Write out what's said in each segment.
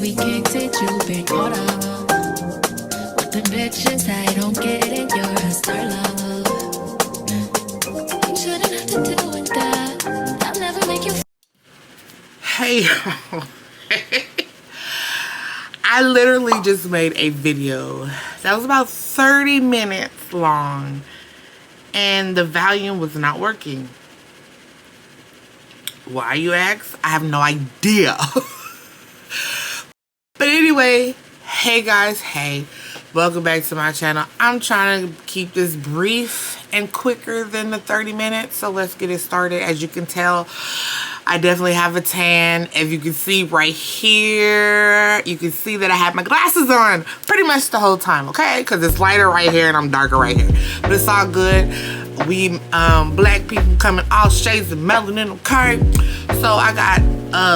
we kicked it, you've been caught up with the bitches I don't get it, you're a star love. You shouldn't have to deal with that. I'll never make you. Hey, I literally just made a video that was about 30 minutes long and the volume was not working. Why, you ask? I have no idea. But anyway, hey guys, hey, welcome back to my channel. I'm trying to keep this brief and quicker than the 30 minutes, so let's get it started. As you can tell, I definitely have a tan. If you can see right here, you can see that I have my glasses on pretty much the whole time, okay? Because it's lighter right here and I'm darker right here. But it's all good. We black people come in all shades of melanin, okay? So I got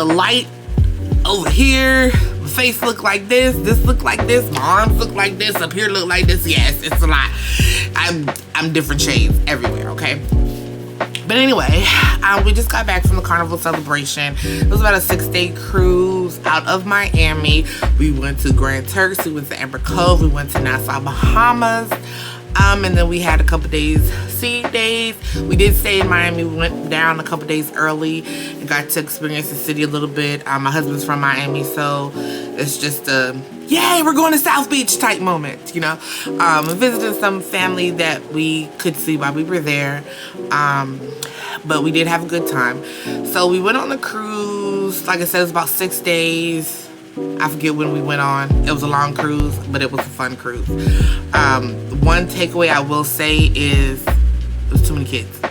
light over here. My face look like this look like this, my arms look like this, up here look like this. Yes, it's a lot. I'm different shades everywhere, okay? But anyway, we just got back from the Carnival Celebration. It was about a 6-day cruise out of Miami. We went to Grand Turks, we went to Amber Cove, we went to Nassau, Bahamas. And then we had a couple days, sea days. We did stay in Miami. We went down a couple days early and got to experience the city a little bit. My husband's from Miami, so it's just a yay, we're going to South Beach type moment, you know. Visited some family that we could see while we were there. But we did have a good time. So we went on the cruise. Like I said, it was about 6 days. I forget when we went on. It was a long cruise, but it was a fun cruise. One takeaway I will say is it was too many kids.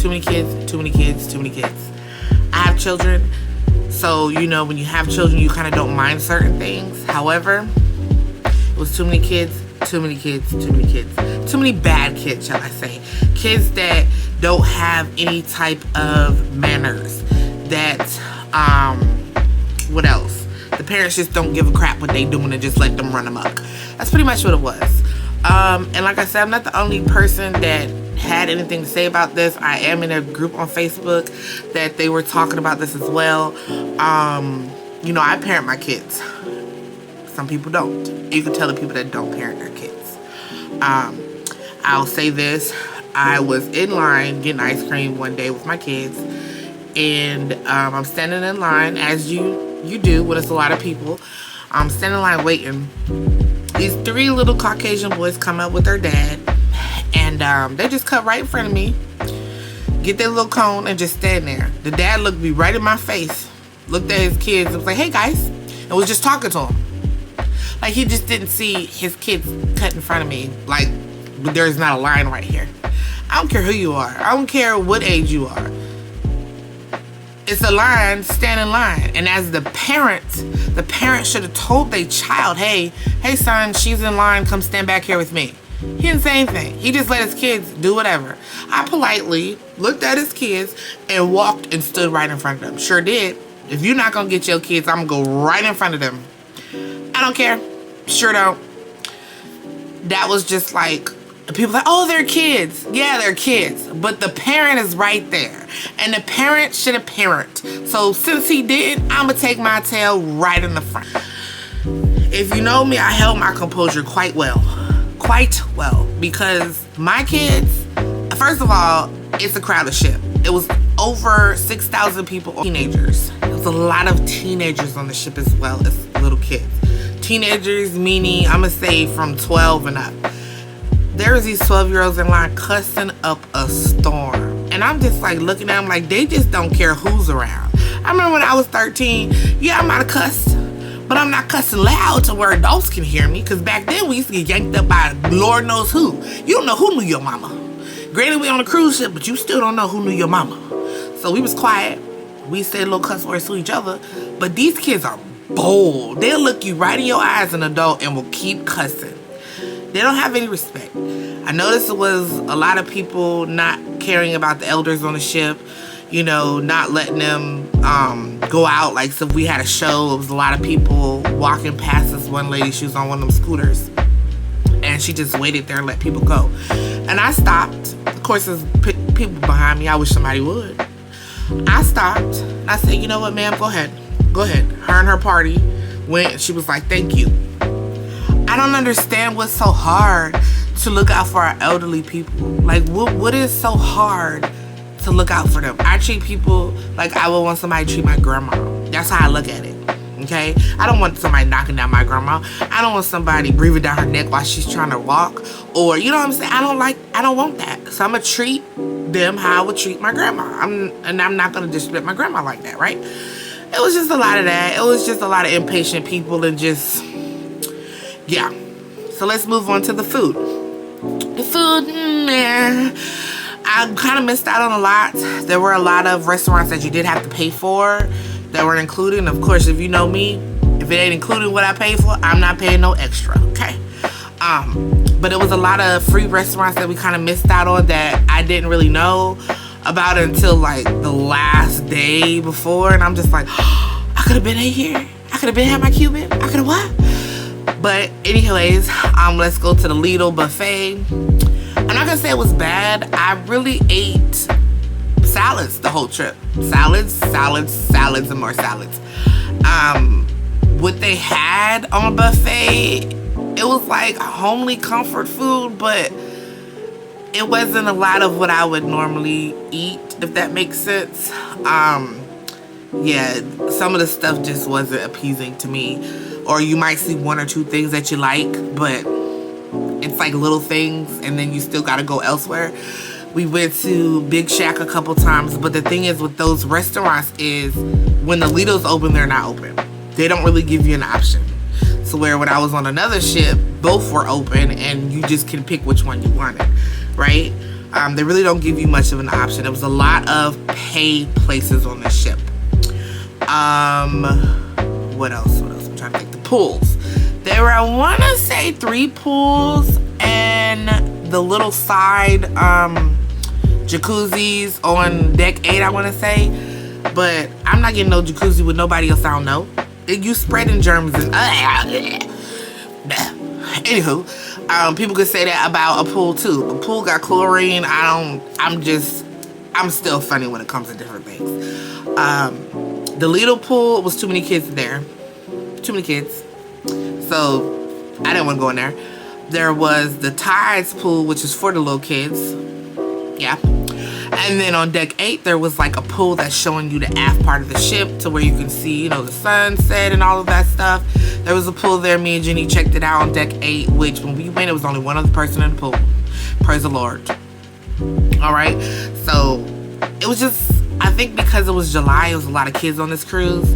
Too many kids, too many kids, too many kids. I have children, so you know when you have children you kind of don't mind certain things. However, it was too many kids, too many kids, too many kids. Too many bad kids, shall I say. Kids that don't have any type of manners. That, what else? The parents just don't give a crap what they doing and just let them run amok. That's pretty much what it was. And like I said, I'm not the only person that had anything to say about this. I am in a group on Facebook that they were talking about this as well. You know, I parent my kids. Some people don't. You can tell the people that don't parent their kids. I'll say this. I was in line getting ice cream one day with my kids. And I'm standing in line as you do when it's a lot of people. I'm standing in line waiting. These 3 little Caucasian boys come up with their dad, and they just cut right in front of me, get their little cone, and just stand there. The dad looked me right in my face, looked at his kids, and was like, "Hey guys," and was just talking to them. Like he just didn't see his kids cut in front of me. Like there's not a line right here. I don't care who you are. I don't care what age you are. It's a line, stand in line. And as the parent should have told their child, hey son, she's in line, come stand back here with me. He didn't say anything. He just let his kids do whatever. I politely looked at his kids and walked and stood right in front of them. Sure did. If you're not gonna get your kids, I'm gonna go right in front of them. I don't care. Sure don't. That was just like, people like, oh, they're kids. Yeah, they're kids. But the parent is right there. And the parent should have parent. So since he didn't, I'm going to take my tail right in the front. If you know me, I held my composure quite well. Quite well. Because my kids, first of all, it's a crowded ship. It was over 6,000 people, teenagers. There was a lot of teenagers on the ship as well as little kids. Teenagers meaning, I'm going to say from 12 and up. There was these 12-year-olds in line cussing up a storm. And I'm just like looking at them like they just don't care who's around. I remember when I was 13, yeah, I might have cussed, but I'm not cussing loud to where adults can hear me. Because back then we used to get yanked up by Lord knows who. You don't know who knew your mama. Granted, we on a cruise ship, but you still don't know who knew your mama. So we was quiet. We said little cuss words to each other. But these kids are bold. They'll look you right in your eyes, an adult, and will keep cussing. They don't have any respect. I noticed it was a lot of people not caring about the elders on the ship, you know, not letting them go out. Like, so if we had a show, it was a lot of people walking past us. One lady, she was on one of them scooters, and she just waited there and let people go. And I stopped. Of course, there's people behind me. I wish somebody would. I stopped. I said, you know what, ma'am, go ahead. Go ahead. Her and her party. went, she was like, thank you. I don't understand what's so hard to look out for our elderly people. Like, what is so hard to look out for them? I treat people like I would want somebody to treat my grandma. That's how I look at it. Okay? I don't want somebody knocking down my grandma. I don't want somebody breathing down her neck while she's trying to walk. Or, you know what I'm saying? I don't want that. So I'm going to treat them how I would treat my grandma. I'm not going to disrespect my grandma like that, right? It was just a lot of that. It was just a lot of impatient people and just, yeah. So let's move on to the food. The food, I kind of missed out on a lot. There were a lot of restaurants that you did have to pay for that weren't included. And of course, if you know me, if it ain't included what I paid for, I'm not paying no extra, okay? But it was a lot of free restaurants that we kind of missed out on that I didn't really know about until like the last day before. And I'm just like, oh, I could have been in here. I could have been had my Cuban. I could have what? But anyways, let's go to the Lidl buffet. I'm not gonna say it was bad. I really ate salads the whole trip. Salads, and more salads. What they had on a buffet, it was like homely comfort food, but it wasn't a lot of what I would normally eat, if that makes sense. Yeah, some of the stuff just wasn't appeasing to me. Or you might see one or two things that you like, but it's like little things, and then you still gotta go elsewhere. We went to Big Shack a couple times, but the thing is with those restaurants is when the Lidl's open, they're not open. They don't really give you an option. So where when I was on another ship, both were open, and you just can pick which one you wanted, right? They really don't give you much of an option. There was a lot of pay places on the ship. What else? I'm trying to think. The pools. There were, I want to say, 3 pools and the little side jacuzzis on deck 8, I want to say. But I'm not getting no jacuzzi with nobody else I don't know. You spreading germs and anywho, people could say that about a pool too. A pool got chlorine. I'm still funny when it comes to different things. The Lidl pool was too many kids there. Too many kids. So I didn't want to go in there. There was the Tides pool, which is for the little kids. Yeah. And then on deck 8, there was like a pool that's showing you the aft part of the ship to where you can see, you know, the sunset and all of that stuff. There was a pool there. Me and Jenny checked it out on deck 8, which when we went, it was only one other person in the pool. Praise the Lord. All right. So it was just, I think because it was July, it was a lot of kids on this cruise.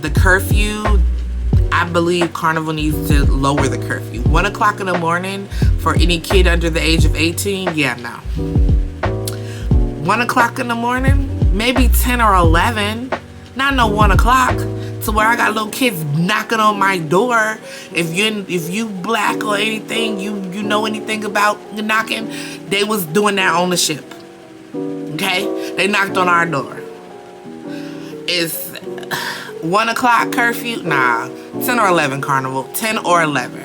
The curfew, I believe Carnival needs to lower the curfew. 1 o'clock in the morning for any kid under the age of 18, yeah, no. 1 o'clock in the morning, maybe 10 or 11, not no 1 o'clock, to where I got little kids knocking on my door. If you black or anything, you know anything about knocking, they was doing that on the ship. Okay? They knocked on our door. It's 1 o'clock curfew? Nah. 10 or 11 Carnival. 10 or 11.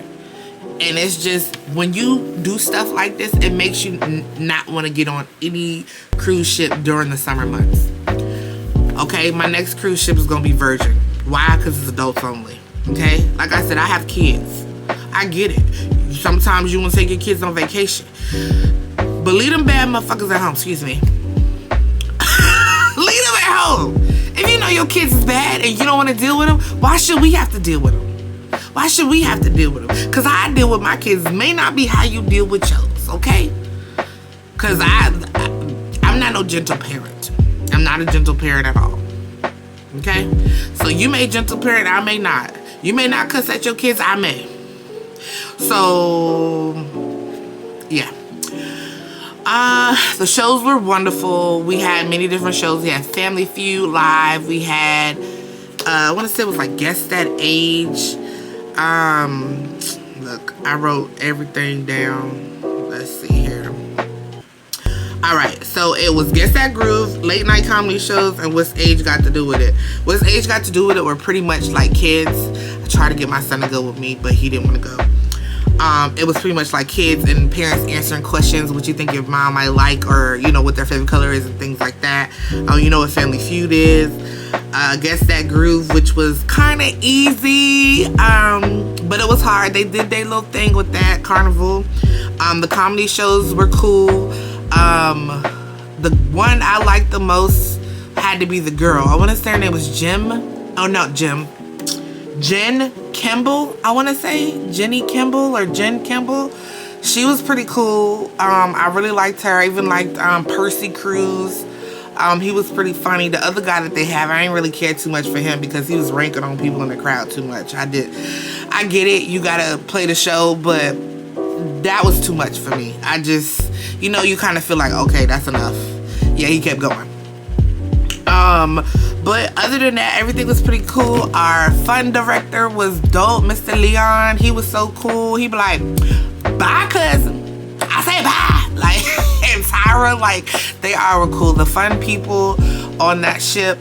And it's just, when you do stuff like this, it makes you not want to get on any cruise ship during the summer months. Okay? My next cruise ship is going to be Virgin. Why? Because it's adults only. Okay? Like I said, I have kids. I get it. Sometimes you want to take your kids on vacation. But leave them bad motherfuckers at home. Excuse me. Leave them at home. If you know your kids is bad and you don't want to deal with them, why should we have to deal with them? Why should we have to deal with them? Because how I deal with my kids may not be how you deal with yours, okay? Because I'm not no gentle parent. I'm not a gentle parent at all. Okay? So you may gentle parent, I may not. You may not cuss at your kids, I may. So, yeah. The shows were wonderful. We had many different shows. We had Family Feud live. We had, I want to say it was like Guess That Age. Look, I wrote everything down. Let's see here. Alright, so it was Guess That Groove, late night comedy shows, and What's Age Got to Do With It. What's Age Got to Do With It were pretty much like kids. I tried to get my son to go with me, but he didn't want to go. It was pretty much like kids and parents answering questions, what you think your mom might like, or, you know, what their favorite color is and things like that. You know what Family Feud is. Guess That Groove, which was kind of easy, but it was hard. They did their little thing with that. Carnival. The comedy shows were cool. The one I liked the most had to be the girl. I want to say her name was Jim. Oh, not Jim. Jen Kimball, I want to say. Jenny Kimball or Jen Kimball. She was pretty cool. I really liked her. I even liked Percy Cruz. He was pretty funny. The other guy that they have, I ain't really cared too much for him because he was ranking on people in the crowd too much. I get it. You gotta play the show, but that was too much for me. I just, you know, you kind of feel like, okay, that's enough. Yeah, he kept going. But other than that, everything was pretty cool. Our fun director was dope, Mr. Leon. He was so cool. He'd be like, bye, cousin. I say bye. Like, and Tyra, like, they all were cool. The fun people on that ship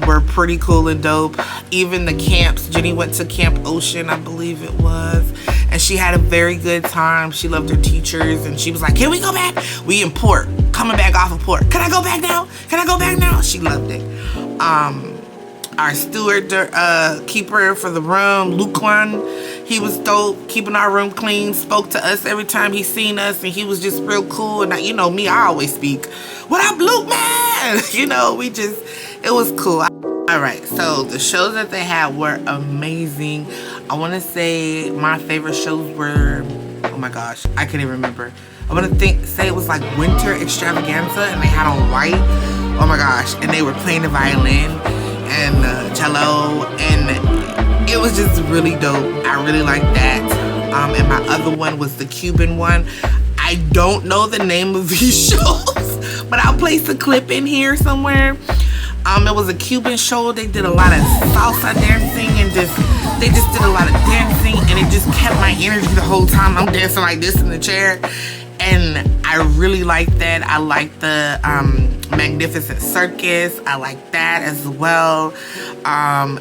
were pretty cool and dope. Even the camps. Jenny went to Camp Ocean, I believe it was. And she had a very good time. She loved her teachers. And she was like, can we go back? We in port. Coming back off of port. Can I go back now? Can I go back now? She loved it. Our steward keeper for the room, Luke, he was dope, keeping our room clean, spoke to us every time he seen us, and he was just real cool. And you know me, I always speak, what up, Luke, man? You know, it was cool. All right, so the shows that they had were amazing. I want to say my favorite shows were, oh my gosh, I can't even remember. I want to say it was like Winter Extravaganza, and they had on white. Oh my gosh, and they were playing the violin and cello, and it was just really dope. I really liked that. And my other one was the Cuban one. I don't know the name of these shows, but I'll place a clip in here somewhere. It was a Cuban show. They did a lot of salsa dancing and they just did a lot of dancing, and it just kept my energy the whole time. I'm dancing like this in the chair, and I really liked that. I liked the Magnificent Circus. I liked that as well.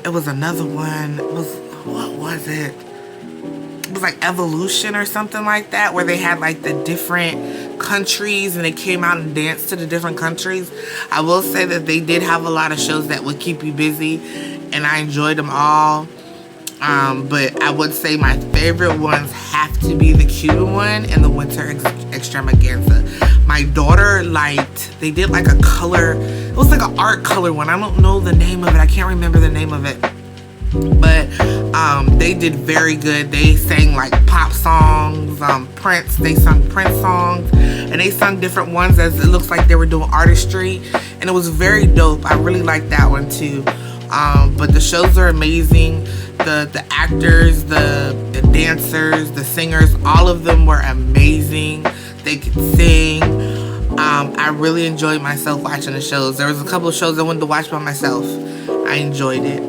It was another one. What was it? It was like Evolution or something like that, where they had like the different countries and they came out and danced to the different countries. I will say that they did have a lot of shows that would keep you busy, and I enjoyed them all. But I would say my favorite ones have to be the Cuban one and the Winter Extravaganza. My daughter liked, they did like a color, it was like an art color one. I don't know the name of it. I can't remember the name of it. But they did very good. They sang like pop songs, Prince, they sung Prince songs, and they sung different ones as it looks like they were doing artistry, and it was very dope. I really liked that one too. But the shows are amazing. The actors, the dancers, the singers, all of them were amazing. They could sing. I really enjoyed myself watching the shows. There was a couple of shows I wanted to watch by myself. I enjoyed it.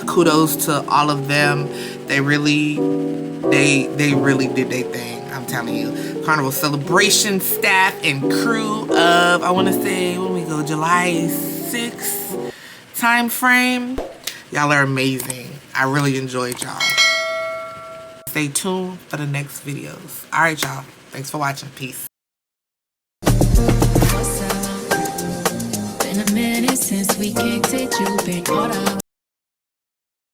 Kudos to all of them. They really did their thing. I'm telling you. Carnival Celebration staff and crew of, I want to say, when we go, July 6th time frame. Y'all are amazing. I really enjoyed y'all. Stay tuned for the next videos. All right, y'all. Thanks for watching. Peace. What's up? Been a minute since we kicked it. You've been caught up.